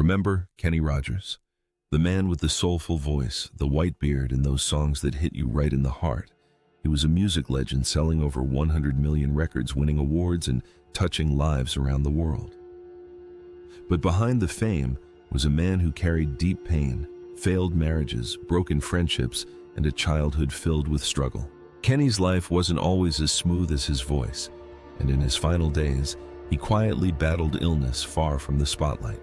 Remember Kenny Rogers? The man with the soulful voice, the white beard, and those songs that hit you right in the heart. He was a music legend, selling over 100 million records, winning awards, and touching lives around the world. But behind the fame was a man who carried deep pain, failed marriages, broken friendships, and a childhood filled with struggle. Kenny's life wasn't always as smooth as his voice, and in his final days, he quietly battled illness far from the spotlight.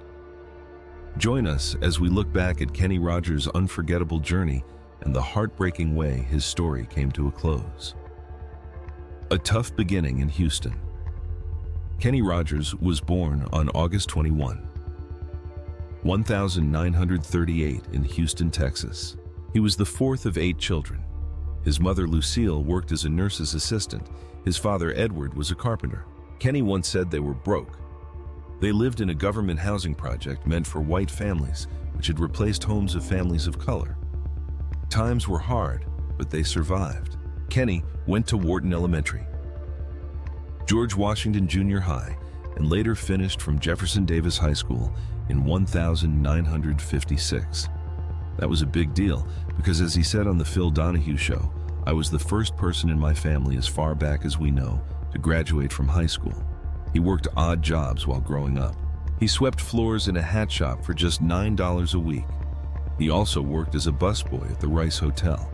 Join us as we look back at Kenny Rogers' unforgettable journey and the heartbreaking way his story came to a close. A tough beginning in Houston. Kenny Rogers was born on August 21, 1938 in Houston, Texas. He was the fourth of 8 children. His mother, Lucille, worked as a nurse's assistant. His father, Edward, was a carpenter. Kenny once said they were broke. They lived in a government housing project meant for white families, which had replaced homes of families of color. Times were hard, but they survived. Kenny went to Wharton Elementary, George Washington Junior High, and later finished from Jefferson Davis High School in 1956. That was a big deal because, as he said on the Phil Donahue Show, "I was the first person in my family as far back as we know to graduate from high school." He worked odd jobs while growing up. He swept floors in a hat shop for just $9 a week. He also worked as a busboy at the Rice Hotel.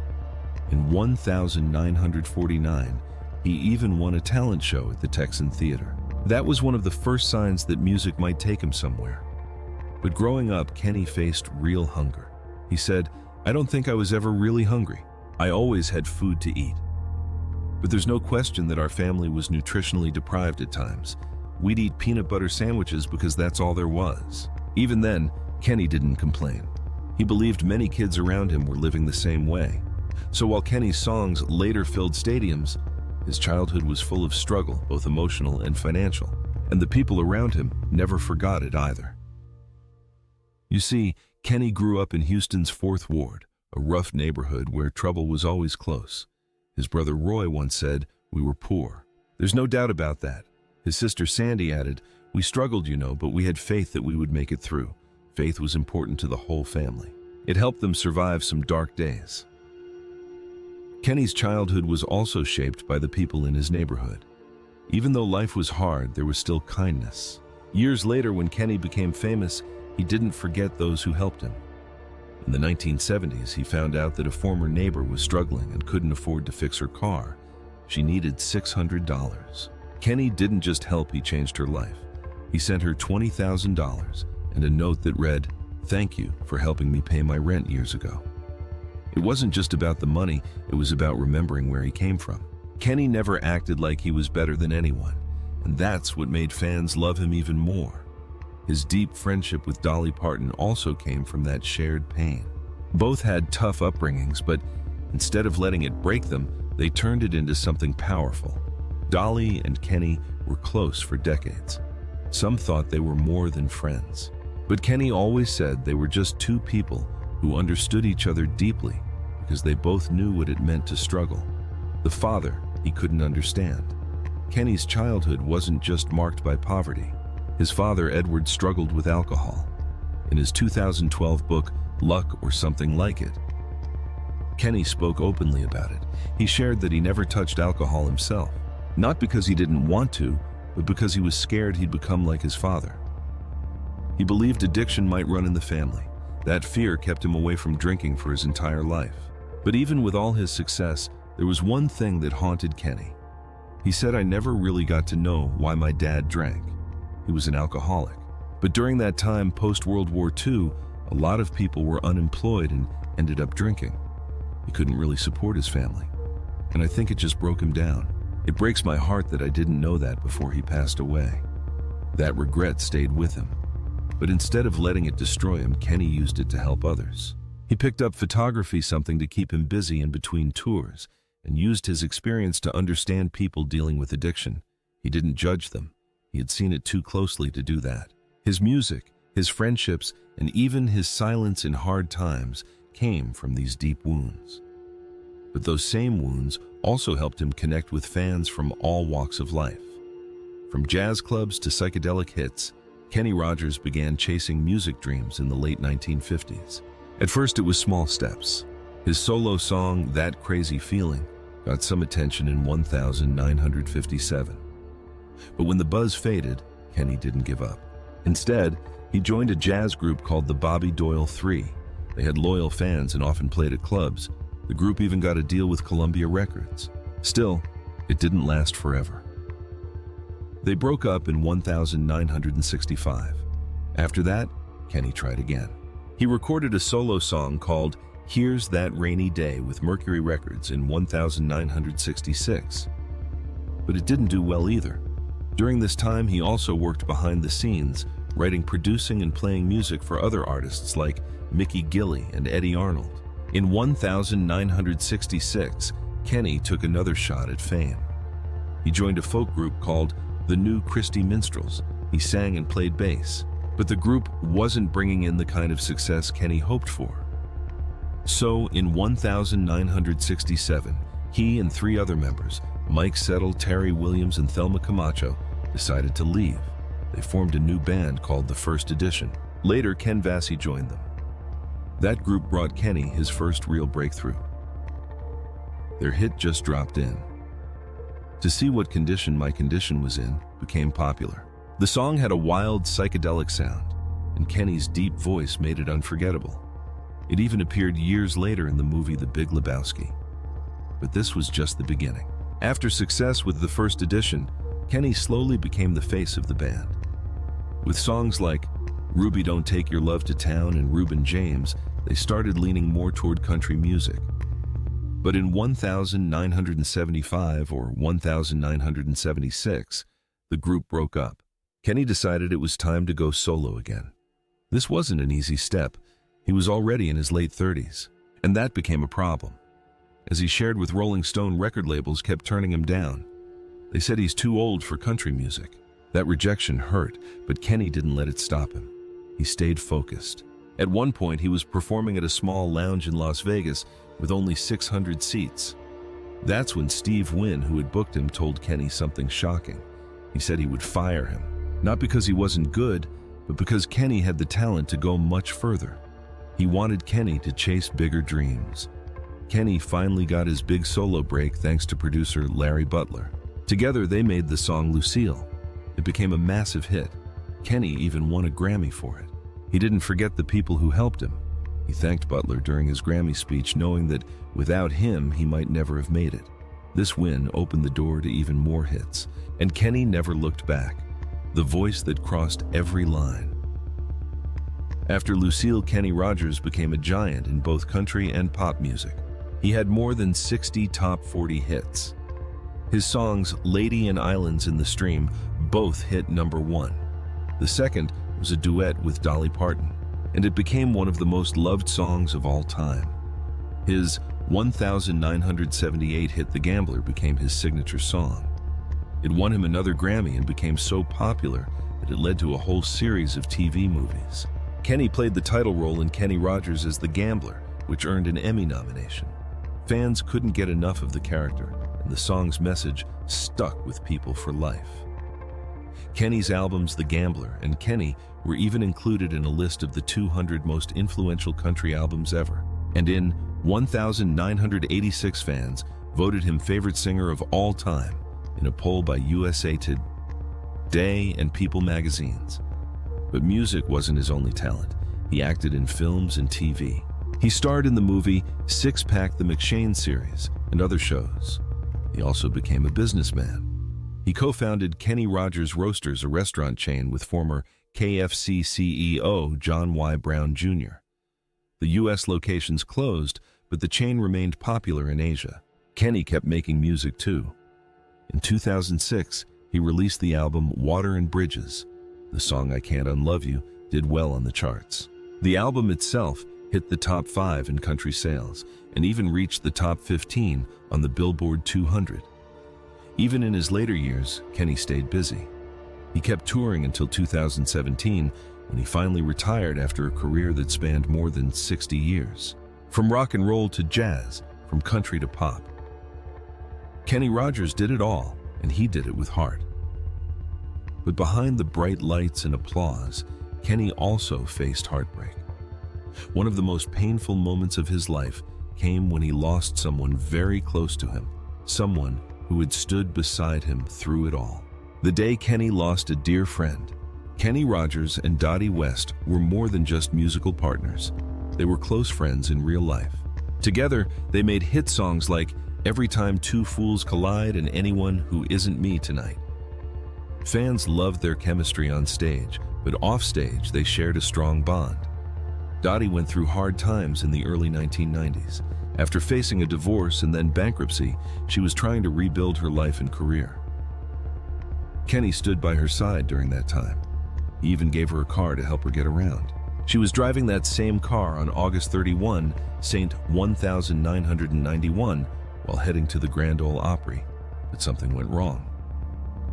In 1949, he even won a talent show at the Texan Theater. That was one of the first signs that music might take him somewhere. But growing up, Kenny faced real hunger. He said, "I don't think I was ever really hungry. I always had food to eat." But there's no question that our family was nutritionally deprived at times. We'd eat peanut butter sandwiches because that's all there was. Even then, Kenny didn't complain. He believed many kids around him were living the same way. So while Kenny's songs later filled stadiums, his childhood was full of struggle, both emotional and financial. And the people around him never forgot it either. You see, Kenny grew up in Houston's 4th Ward, a rough neighborhood where trouble was always close. His brother Roy once said, "We were poor." There's no doubt about that. His sister Sandy added, "We struggled, but we had faith that we would make it through." Faith was important to the whole family. It helped them survive some dark days. Kenny's childhood was also shaped by the people in his neighborhood. Even though life was hard, there was still kindness. Years later, when Kenny became famous, he didn't forget those who helped him. In the 1970s, he found out that a former neighbor was struggling and couldn't afford to fix her car. She needed $600. Kenny didn't just help, he changed her life. He sent her $20,000 and a note that read, "Thank you for helping me pay my rent years ago." It wasn't just about the money, it was about remembering where he came from. Kenny never acted like he was better than anyone, and that's what made fans love him even more. His deep friendship with Dolly Parton also came from that shared pain. Both had tough upbringings, but instead of letting it break them, they turned it into something powerful. Dolly and Kenny were close for decades. Some thought they were more than friends. But Kenny always said they were just two people who understood each other deeply because they both knew what it meant to struggle. The father he couldn't understand. Kenny's childhood wasn't just marked by poverty. His father, Edward, struggled with alcohol. In his 2012 book, Luck or Something Like It, Kenny spoke openly about it. He shared that he never touched alcohol himself, not because he didn't want to, but because he was scared he'd become like his father. He believed addiction might run in the family. That fear kept him away from drinking for his entire life. But even with all his success, there was one thing that haunted Kenny. He said, "I never really got to know why my dad drank. He was an alcoholic." But during that time, post-World War II, a lot of people were unemployed and ended up drinking. He couldn't really support his family. And I think it just broke him down. It breaks my heart that I didn't know that before he passed away. That regret stayed with him. But instead of letting it destroy him, Kenny used it to help others. He picked up photography, something to keep him busy in between tours, and used his experience to understand people dealing with addiction. He didn't judge them. He had seen it too closely to do that. His music, his friendships, and even his silence in hard times came from these deep wounds. But those same wounds also helped him connect with fans from all walks of life. From jazz clubs to psychedelic hits, Kenny Rogers began chasing music dreams in the late 1950s. At first, it was small steps. His solo song, That Crazy Feeling, got some attention in 1957. But when the buzz faded, Kenny didn't give up. Instead, he joined a jazz group called the Bobby Doyle Three. They had loyal fans and often played at clubs. The group even got a deal with Columbia Records. Still, it didn't last forever. They broke up in 1965. After that, Kenny tried again. He recorded a solo song called Here's That Rainy Day with Mercury Records in 1966. But it didn't do well either. During this time, he also worked behind the scenes, writing, producing, and playing music for other artists like Mickey Gilley and Eddie Arnold. In 1966, Kenny took another shot at fame. He joined a folk group called the New Christy Minstrels. He sang and played bass, but the group wasn't bringing in the kind of success Kenny hoped for. So in 1967, he and three other members, Mike Settle, Terry Williams, and Thelma Camacho, decided to leave. They formed a new band called The First Edition. Later, Ken Vassie joined them. That group brought Kenny his first real breakthrough. Their hit Just Dropped In. To See What Condition My Condition Was In became popular. The song had a wild, psychedelic sound, and Kenny's deep voice made it unforgettable. It even appeared years later in the movie The Big Lebowski. But this was just the beginning. After success with The First Edition, Kenny slowly became the face of the band. With songs like Ruby Don't Take Your Love to Town and Reuben James, they started leaning more toward country music. But in 1975 or 1976, the group broke up. Kenny decided it was time to go solo again. This wasn't an easy step. He was already in his late 30s, and that became a problem. As he shared with Rolling Stone, record labels kept turning him down. They said he's too old for country music. That rejection hurt, but Kenny didn't let it stop him. He stayed focused. At one point, he was performing at a small lounge in Las Vegas with only 600 seats. That's when Steve Wynn, who had booked him, told Kenny something shocking. He said he would fire him, not because he wasn't good, but because Kenny had the talent to go much further. He wanted Kenny to chase bigger dreams. Kenny finally got his big solo break thanks to producer Larry Butler. Together, they made the song Lucille. It became a massive hit. Kenny even won a Grammy for it. He didn't forget the people who helped him. He thanked Butler during his Grammy speech, knowing that without him, he might never have made it. This win opened the door to even more hits, and Kenny never looked back. The voice that crossed every line. After Lucille, Kenny Rogers became a giant in both country and pop music. He had more than 60 top 40 hits. His songs Lady and Islands in the Stream both hit #1. The second was a duet with Dolly Parton, and it became one of the most loved songs of all time. His 1978 hit The Gambler became his signature song. It won him another Grammy and became so popular that it led to a whole series of TV movies. Kenny played the title role in Kenny Rogers as The Gambler, which earned an Emmy nomination. Fans couldn't get enough of the character, and the song's message stuck with people for life. Kenny's albums The Gambler and Kenny were even included in a list of the 200 most influential country albums ever. And in 1,986 fans voted him favorite singer of all time in a poll by USA Today and People magazines. But music wasn't his only talent. He acted in films and TV. He starred in the movie Six Pack: The McShane series and other shows. He also became a businessman. He co-founded Kenny Rogers Roasters, a restaurant chain, with former KFC CEO John Y. Brown Jr. The U.S. locations closed, but the chain remained popular in Asia. Kenny kept making music too. In 2006, he released the album Water and Bridges. The song I Can't Unlove You did well on the charts. The album itself hit the top 5 in country sales and even reached the top 15 on the Billboard 200. Even in his later years, Kenny stayed busy. He kept touring until 2017, when he finally retired after a career that spanned more than 60 years. From rock and roll to jazz, from country to pop. Kenny Rogers did it all, and he did it with heart. But behind the bright lights and applause, Kenny also faced heartbreak. One of the most painful moments of his life came when he lost someone very close to him, someone who had stood beside him through it all. The day Kenny lost a dear friend. Kenny Rogers and Dottie West were more than just musical partners. They were close friends in real life. Together, they made hit songs like Every Time Two Fools Collide and Anyone Who Isn't Me Tonight. Fans loved their chemistry on stage, but offstage they shared a strong bond. Dottie went through hard times in the early 1990s. After facing a divorce and then bankruptcy, she was trying to rebuild her life and career. Kenny stood by her side during that time. He even gave her a car to help her get around. She was driving that same car on August 31, St. 1991, while heading to the Grand Ole Opry, but something went wrong.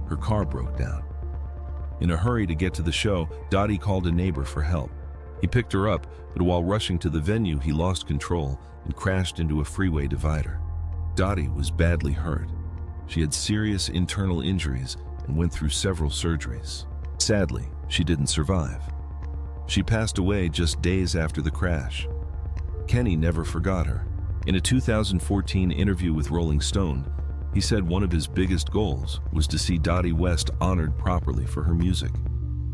Her car broke down. In a hurry to get to the show, Dottie called a neighbor for help. He picked her up, but while rushing to the venue, he lost control and crashed into a freeway divider. Dottie was badly hurt. She had serious internal injuries and went through several surgeries. Sadly, she didn't survive. She passed away just days after the crash. Kenny never forgot her. In a 2014 interview with Rolling Stone, he said one of his biggest goals was to see Dottie West honored properly for her music.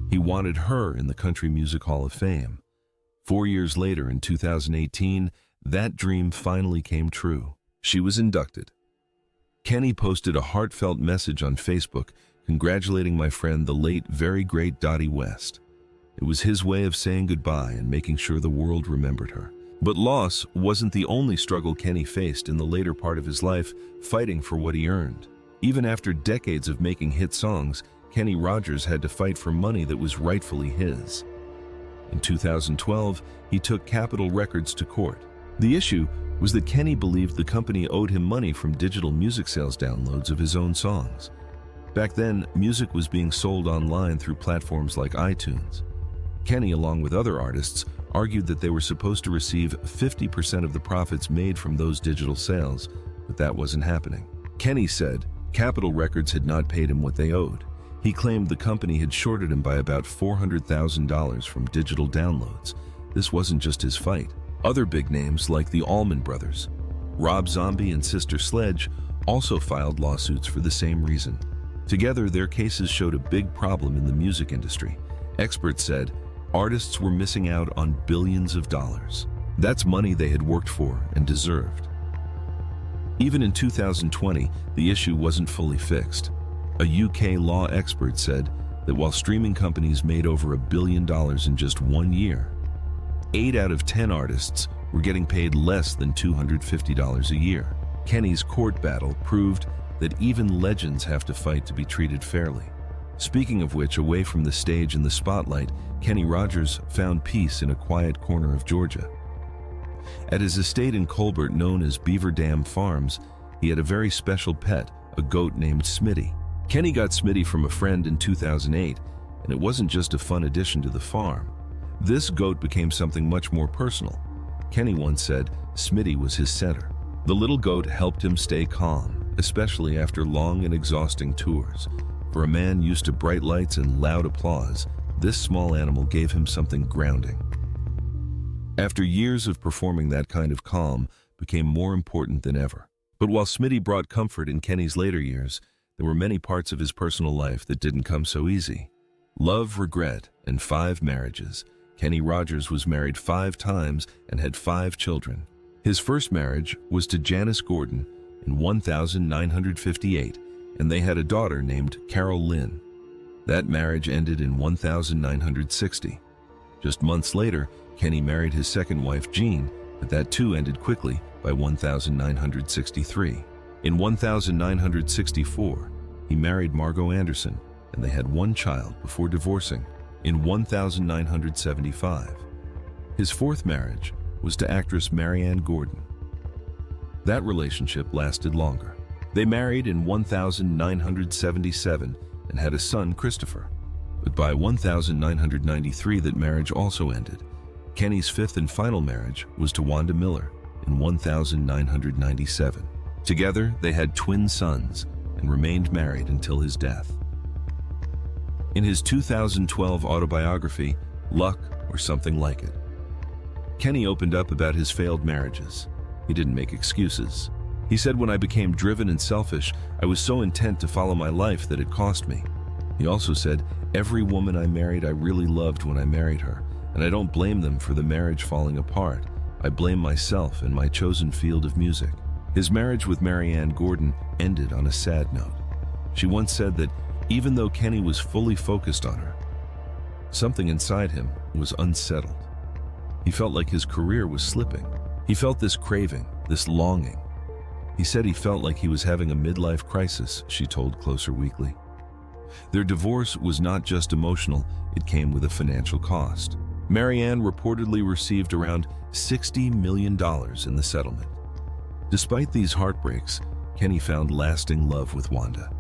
He wanted her in the Country Music Hall of Fame. 4 years later, in 2018, that dream finally came true. She was inducted. Kenny posted a heartfelt message on Facebook congratulating my friend, the late, very great Dottie West. It was his way of saying goodbye and making sure the world remembered her. But loss wasn't the only struggle Kenny faced in the later part of his life, fighting for what he earned. Even after decades of making hit songs, Kenny Rogers had to fight for money that was rightfully his. In 2012, he took Capitol Records to court. The issue was that Kenny believed the company owed him money from digital music sales downloads of his own songs. Back then, music was being sold online through platforms like iTunes. Kenny, along with other artists, argued that they were supposed to receive 50% of the profits made from those digital sales, but that wasn't happening. Kenny said Capitol Records had not paid him what they owed. He claimed the company had shorted him by about $400,000 from digital downloads. This wasn't just his fight. Other big names like the Allman Brothers, Rob Zombie and Sister Sledge also filed lawsuits for the same reason. Together, their cases showed a big problem in the music industry. Experts said artists were missing out on billions of dollars. That's money they had worked for and deserved. Even in 2020, the issue wasn't fully fixed. A UK law expert said that while streaming companies made over $1 billion in just 1 year, 8 out of 10 artists were getting paid less than $250 a year. Kenny's court battle proved that even legends have to fight to be treated fairly. Speaking of which, away from the stage and the spotlight, Kenny Rogers found peace in a quiet corner of Georgia. At his estate in Colbert, known as Beaver Dam Farms, he had a very special pet, a goat named Smitty. Kenny got Smitty from a friend in 2008, and it wasn't just a fun addition to the farm. This goat became something much more personal. Kenny once said Smitty was his center. The little goat helped him stay calm, especially after long and exhausting tours. For a man used to bright lights and loud applause, this small animal gave him something grounding. After years of performing, that kind of calm became more important than ever. But while Smitty brought comfort in Kenny's later years, there were many parts of his personal life that didn't come so easy. Love, regret, and 5 marriages. Kenny Rogers was married 5 times and had 5 children. His first marriage was to Janice Gordon in 1958, and they had a daughter named Carol Lynn. That marriage ended in 1960. Just months later, Kenny married his second wife, Jean, but that too ended quickly by 1963. In 1964, he married Margot Anderson, and they had 1 child before divorcing in 1975. His 4th marriage was to actress Marianne Gordon. That relationship lasted longer. They married in 1977 and had a son, Christopher. But by 1993, that marriage also ended. Kenny's 5th and final marriage was to Wanda Miller in 1997. Together, they had twin sons and remained married until his death. in his 2012 autobiography, Luck or Something Like It. Kenny opened up about his failed marriages. He didn't make excuses. He said, "When I became driven and selfish, I was so intent to follow my life that it cost me." He also said, "Every woman I married, I really loved when I married her, and I don't blame them for the marriage falling apart. I blame myself and my chosen field of music." His marriage with Marianne Gordon ended on a sad note. She once said that even though Kenny was fully focused on her, something inside him was unsettled. He felt like his career was slipping. He felt this craving, this longing. He said he felt like he was having a midlife crisis, she told Closer Weekly. Their divorce was not just emotional, it came with a financial cost. Marianne reportedly received around $60 million in the settlement. Despite these heartbreaks, Kenny found lasting love with Wanda.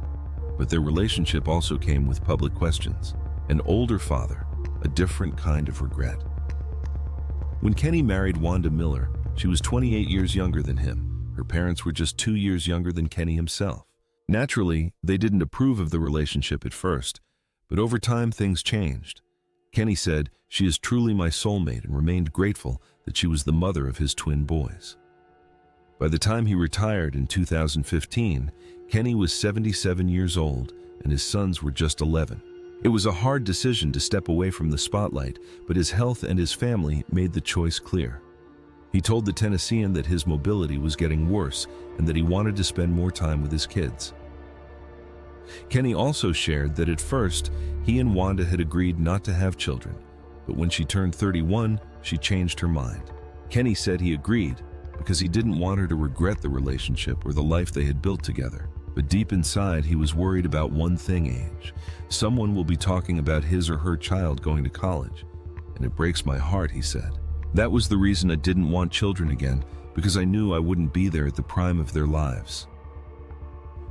But their relationship also came with public questions. An older father, a different kind of regret. When Kenny married Wanda Miller, she was 28 years younger than him. Her parents were just 2 years younger than Kenny himself. Naturally, they didn't approve of the relationship at first, but over time things changed. Kenny said, "She is truly my soulmate," and remained grateful that she was the mother of his twin boys. By the time he retired in 2015, Kenny was 77 years old and his sons were just 11. It was a hard decision to step away from the spotlight, but his health and his family made the choice clear. He told the Tennessean that his mobility was getting worse and that he wanted to spend more time with his kids. Kenny also shared that at first, he and Wanda had agreed not to have children, but when she turned 31, she changed her mind. Kenny said he agreed because he didn't want her to regret the relationship or the life they had built together. But deep inside, he was worried about one thing, age. Someone will be talking about his or her child going to college. And it breaks my heart, he said. That was the reason I didn't want children again, because I knew I wouldn't be there at the prime of their lives.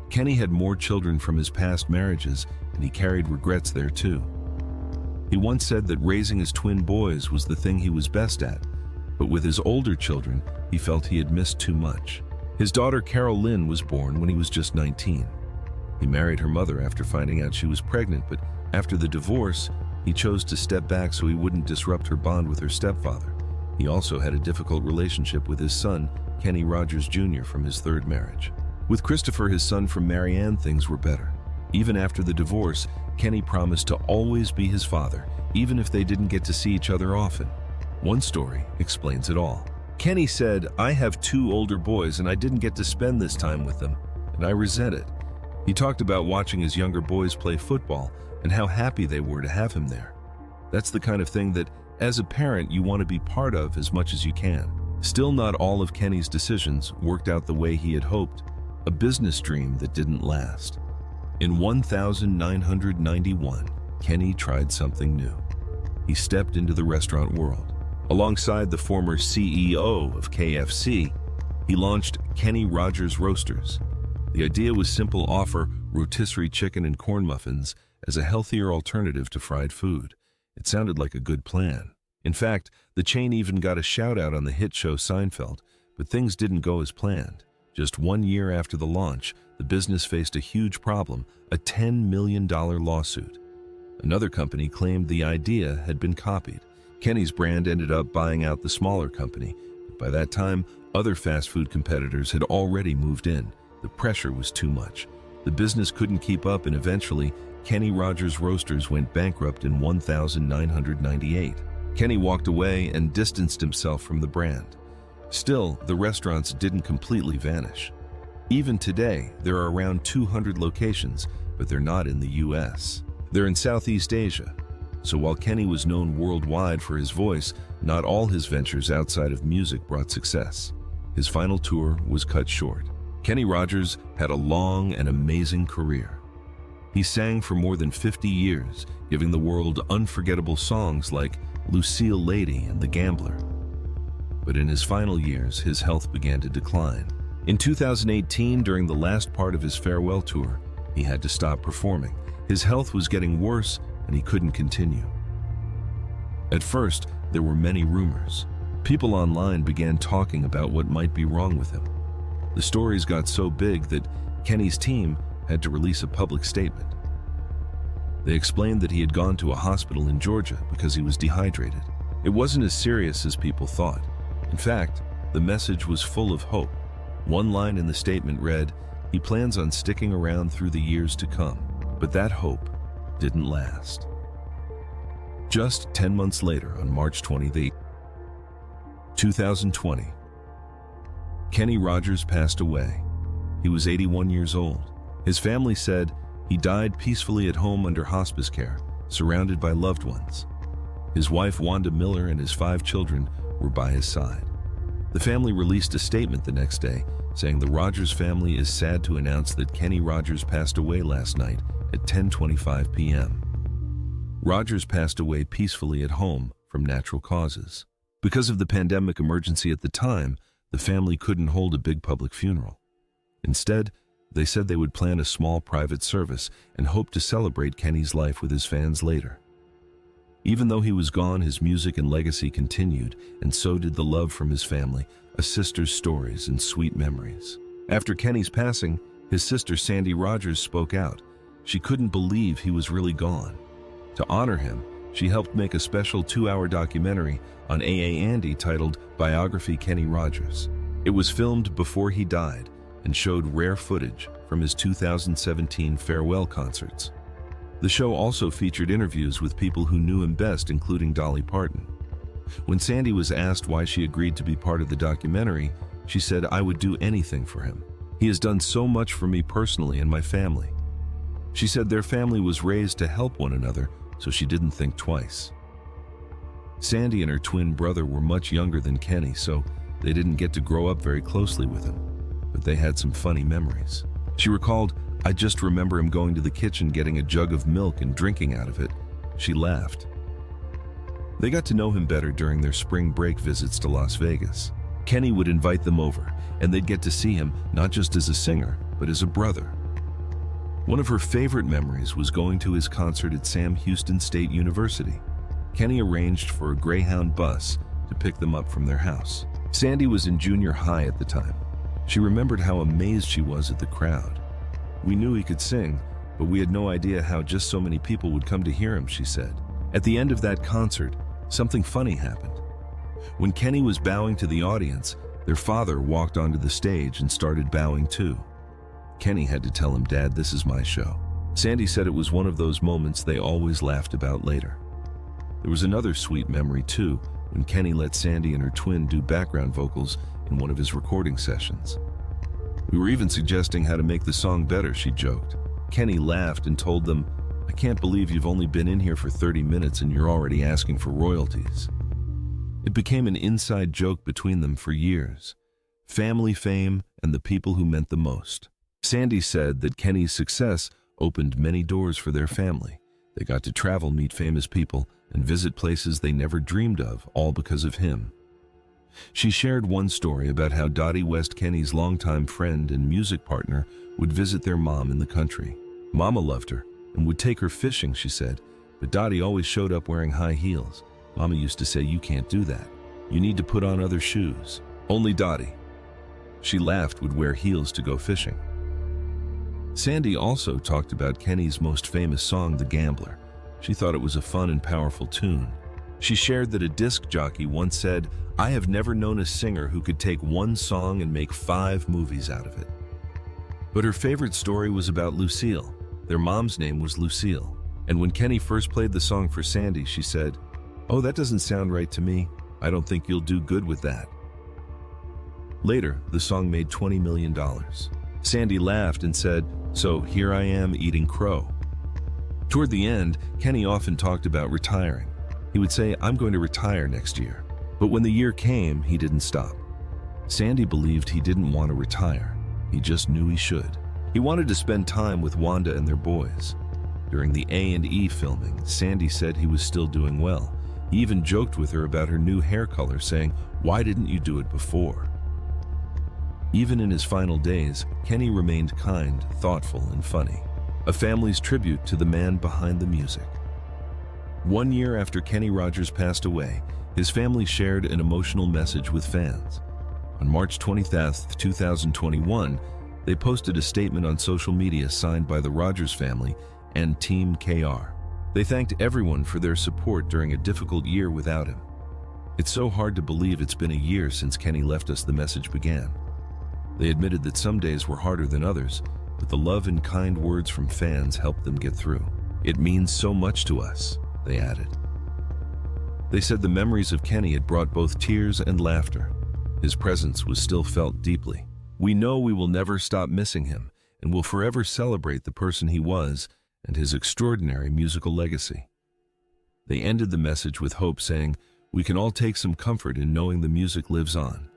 Kenny had more children from his past marriages, and he carried regrets there too. He once said that raising his twin boys was the thing he was best at, but with his older children, he felt he had missed too much. His daughter Carol Lynn was born when he was just 19. He married her mother after finding out she was pregnant, but after the divorce, he chose to step back so he wouldn't disrupt her bond with her stepfather. He also had a difficult relationship with his son, Kenny Rogers Jr., from his third marriage. With Christopher, his son from Marianne, things were better. Even after the divorce, Kenny promised to always be his father, even if they didn't get to see each other often. One story explains it all. Kenny said, "I have 2 older boys and I didn't get to spend this time with them, and I resent it." He talked about watching his younger boys play football and how happy they were to have him there. That's the kind of thing that, as a parent, you want to be part of as much as you can. Still, not all of Kenny's decisions worked out the way he had hoped, a business dream that didn't last. In 1991, Kenny tried something new. He stepped into the restaurant world. Alongside the former CEO of KFC, he launched Kenny Rogers Roasters. The idea was simple: offer rotisserie chicken and corn muffins as a healthier alternative to fried food. It sounded like a good plan. In fact, the chain even got a shout-out on the hit show Seinfeld, but things didn't go as planned. Just 1 year after the launch, the business faced a huge problem, a $10 million lawsuit. Another company claimed the idea had been copied. Kenny's brand ended up buying out the smaller company, but by that time, other fast food competitors had already moved in. The pressure was too much. The business couldn't keep up, and eventually, Kenny Rogers Roasters went bankrupt in 1998. Kenny walked away and distanced himself from the brand. Still, the restaurants didn't completely vanish. Even today, there are around 200 locations, but they're not in the US. They're in Southeast Asia. So while Kenny was known worldwide for his voice, not all his ventures outside of music brought success. His final tour was cut short. Kenny Rogers had a long and amazing career. He sang for more than 50 years, giving the world unforgettable songs like Lucille Lady and The Gambler. But in his final years, his health began to decline. In 2018, during the last part of his farewell tour, he had to stop performing. His health was getting worse, and he couldn't continue. At first, there were many rumors. People online began talking about what might be wrong with him. The stories got so big that Kenny's team had to release a public statement. They explained that he had gone to a hospital in Georgia because he was dehydrated. It wasn't as serious as people thought. In fact, the message was full of hope. One line in the statement read, "He plans on sticking around through the years to come." But that hope didn't last. Just 10 months later, on March 28, 2020, Kenny Rogers passed away. He was 81 years old. His family said he died peacefully at home under hospice care, surrounded by loved ones. His wife, Wanda Miller, and his 5 children were by his side. The family released a statement the next day saying the Rogers family is sad to announce that Kenny Rogers passed away last night at 10:25 p.m. Rogers passed away peacefully at home from natural causes. Because of the pandemic emergency at the time, the family couldn't hold a big public funeral. Instead, they said they would plan a small private service and hope to celebrate Kenny's life with his fans later. Even though he was gone, his music and legacy continued, and so did the love from his family, a sister's stories and sweet memories. After Kenny's passing, his sister Sandy Rogers spoke out. She couldn't believe he was really gone. To honor him, she helped make a special 2-hour documentary on A.A. Andy titled Biography Kenny Rogers. It was filmed before he died and showed rare footage from his 2017 farewell concerts. The show also featured interviews with people who knew him best, including Dolly Parton. When Sandy was asked why she agreed to be part of the documentary, she said, "I would do anything for him. He has done so much for me personally and my family." She said their family was raised to help one another, so she didn't think twice. Sandy and her twin brother were much younger than Kenny, so they didn't get to grow up very closely with him, but they had some funny memories. She recalled, "I just remember him going to the kitchen, getting a jug of milk and drinking out of it." She laughed. They got to know him better during their spring break visits to Las Vegas. Kenny would invite them over, and they'd get to see him not just as a singer, but as a brother. One of her favorite memories was going to his concert at Sam Houston State University. Kenny arranged for a Greyhound bus to pick them up from their house. Sandy was in junior high at the time. She remembered how amazed she was at the crowd. "We knew he could sing, but we had no idea how just so many people would come to hear him," she said. At the end of that concert, something funny happened. When Kenny was bowing to the audience, their father walked onto the stage and started bowing too. Kenny had to tell him, "Dad, this is my show." Sandy said it was one of those moments they always laughed about later. There was another sweet memory too, when Kenny let Sandy and her twin do background vocals in one of his recording sessions. "We were even suggesting how to make the song better," she joked. Kenny laughed and told them, "I can't believe you've only been in here for 30 minutes and you're already asking for royalties." It became an inside joke between them for years. Family fame and the people who meant the most. Sandy said that Kenny's success opened many doors for their family. They got to travel, meet famous people, and visit places they never dreamed of, all because of him. She shared one story about how Dottie West, Kenny's longtime friend and music partner, would visit their mom in the country. Mama loved her and would take her fishing, she said, but Dottie always showed up wearing high heels. Mama used to say, "You can't do that. You need to put on other shoes." Only Dottie, she laughed, would wear heels to go fishing. Sandy also talked about Kenny's most famous song, "The Gambler." She thought it was a fun and powerful tune. She shared that a disc jockey once said, "I have never known a singer who could take one song and make 5 movies out of it." But her favorite story was about Lucille. Their mom's name was Lucille. And when Kenny first played the song for Sandy, she said, "Oh, that doesn't sound right to me. I don't think you'll do good with that." Later, the song made $20 million. Sandy laughed and said, "So here I am eating crow." Toward the end, Kenny often talked about retiring. He would say, "I'm going to retire next year." But when the year came, he didn't stop. Sandy believed he didn't want to retire. He just knew he should. He wanted to spend time with Wanda and their boys. During the A&E filming, Sandy said he was still doing well. He even joked with her about her new hair color, saying, "Why didn't you do it before?" Even in his final days, Kenny remained kind, thoughtful, and funny. A family's tribute to the man behind the music. 1 year after Kenny Rogers passed away, his family shared an emotional message with fans. On March 20th, 2021, they posted a statement on social media signed by the Rogers family and Team KR. They thanked everyone for their support during a difficult year without him. It's so hard to believe it's been a year since Kenny left us, the message began. They admitted that some days were harder than others, but the love and kind words from fans helped them get through. It means so much to us, they added. They said the memories of Kenny had brought both tears and laughter. His presence was still felt deeply. We know we will never stop missing him and will forever celebrate the person he was and his extraordinary musical legacy. They ended the message with hope, saying, "We can all take some comfort in knowing the music lives on."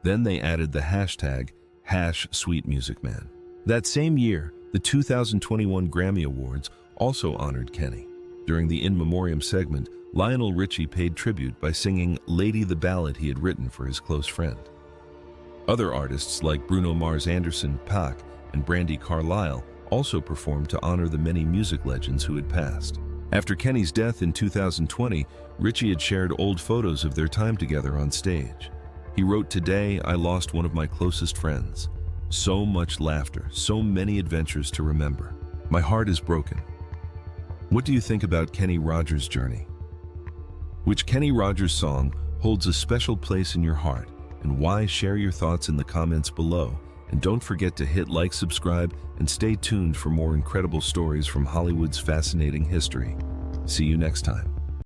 Then they added the hashtag #SweetMusicMan. That same year, the 2021 Grammy Awards also honored Kenny. During the In Memoriam segment, Lionel Richie paid tribute by singing "Lady," the ballad he had written for his close friend. Other artists like Bruno Mars, Anderson .Paak, and Brandi Carlile also performed to honor the many music legends who had passed. After Kenny's death in 2020, Richie had shared old photos of their time together on stage. He wrote, "Today, I lost one of my closest friends. So much laughter, so many adventures to remember. My heart is broken." What do you think about Kenny Rogers' journey? Which Kenny Rogers song holds a special place in your heart, and why? Share your thoughts in the comments below. And don't forget to hit like, subscribe, and stay tuned for more incredible stories from Hollywood's fascinating history. See you next time.